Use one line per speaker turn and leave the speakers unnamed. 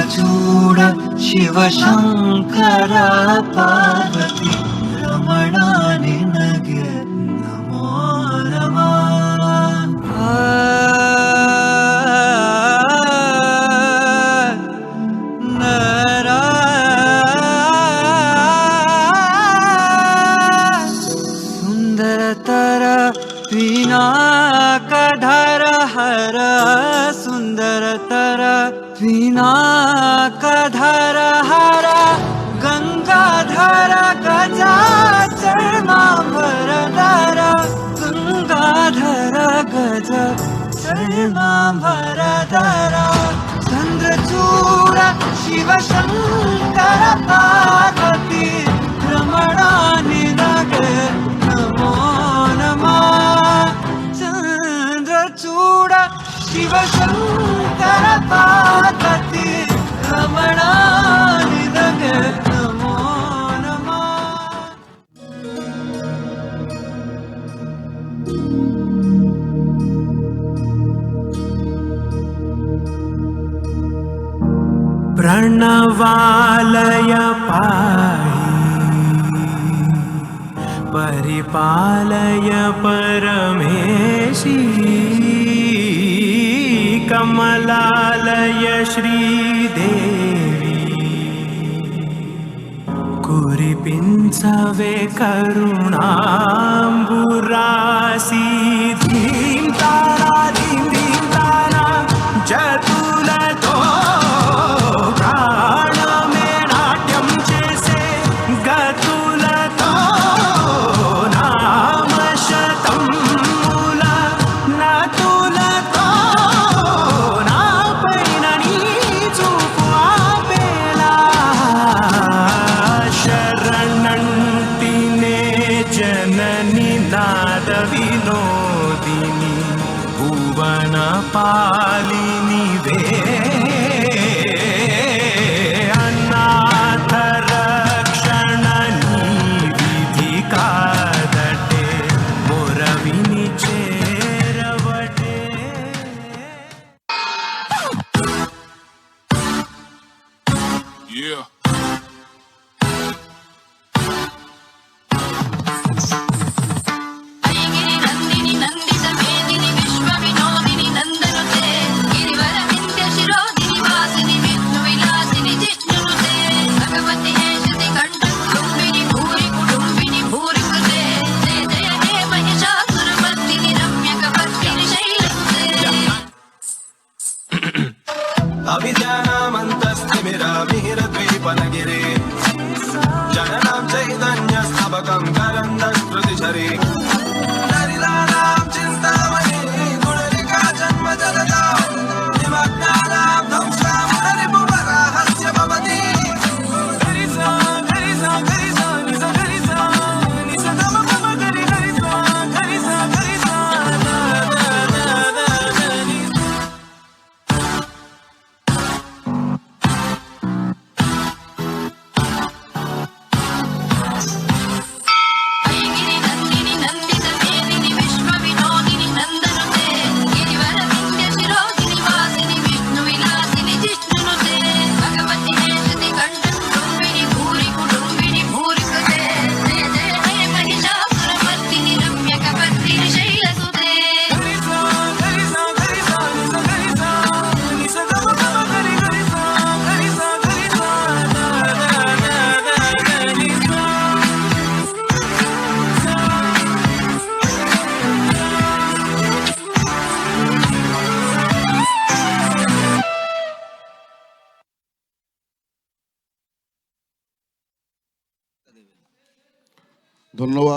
ಚಂದ್ರಚೂಡ ಶಿವಶಂಕರ ಪಾರ್ವತಿ ರಮಣ ನಿನಗೆ ನಮೋ ನಮಃ. सुंदरतर पिनाकधर हर सुंदरतर पिनाकधर हर गंगाधर गजाचर्मांबरधर गंगाधर गज चर्मांबरधर चंद्रचूड शिवशंकर पार्वती रमण निनगे नमो नमः. चंद्रचूड शिवशंकर पार्वती रमण निनगे नमो नमः. प्रणवालय पाहि परिपालय परमेशी कमलालय श्रीदेवी कुरिपिंचवे करुणांबुरासी धीं तारा जतुलतो प्राणमे नाट्यं चेसे गतुलतो नाम शतं मूल नतुलतो ना पैन नी चूपु आपेला शरणंटिने जननी नाद विनोदिनी भुवन पालिनी वे अनाथ रक्षण विधि कादटे मोरविनी चेरवटे.
Yeah.
ಐಗಿರಿ ನಂದಿನಿ ನಂದಿತ ಮೇದಿನಿ ವಿಶ್ವ ವಿನೋದಿನಿ ನಂದನುತೆ ಗಿರಿವರ ವಿಂಧ್ಯ ಶಿರೋದಿನಿ ವಾಸಿನಿ ವಿಷ್ಣು ವಿಲಾಸಿನಿ ಜಿಷ್ಣುನುತೆ ಭಗವತಿ ಹೇಷತಿ ಕಂಠ ಕುಟುಂಬಿನಿ ಭೂರಿ ಕುಟುಂಬಿನಿ ಭೂರಿ ಕೃತೆ ಜಯ ಜಯ ಹೇ ಮಹಿಷಾಸುರಮರ್ದಿನಿ ರಮ್ಯಕ ಭಕ್ತಿನಿ ಶೈಲಸುತೆ.
अभिज्ञानामन्तस्थिमिरमिहिरद्वीपनगिरे जननां चैतन्यस्तबकं करन्दस्मृतिझरे नरिलानां चिन्तामणि गुणरिका जन्मजलदा निमग्नानां ध्वंसामुररिपुवराहस्य भवति. गरिसा गरिसा गरिसा निसा गरिसा निसा गम गम गरि गरिसा गरिसा गरिसा दा दा दा दा गरि.
ಐಗಿರಿ ನಂದಿನಿ ನಂದಿತ ಮೇದಿನಿ ವಿಶ್ವ ವಿನೋದಿನಿ ನಂದನುತೆ ಗಿರಿವರ ವಿಂಧ್ಯ ಶಿರೋದಿನಿ ವಾಸಿನಿ ವಿಷ್ಣು ವಿಲಾಸಿನಿ ಜಿಷ್ಣುನುತೆ ಭಗವತಿ ಹೇಷತಿ ಕಂಠ ಕುಟುಂಬಿನಿ ಭೂರಿ ಕುಟುಂಬಿನಿ ಭೂರಿ ಕೃತೆ ಜಯ ಜಯ ಹೇ ಮಹಿಷಾಸುರಮರ್ದಿನಿ ರಮ್ಯಕ ಭಕ್ತಿನಿ ಶೈಲಸುತೆ.
गरिसा गरिसा गरिसा निसा गरिसा निसा गम गम गरि गरिसा गरिसा गरिसा दा दा दा दा गरिसा.
ধন্যবাদ।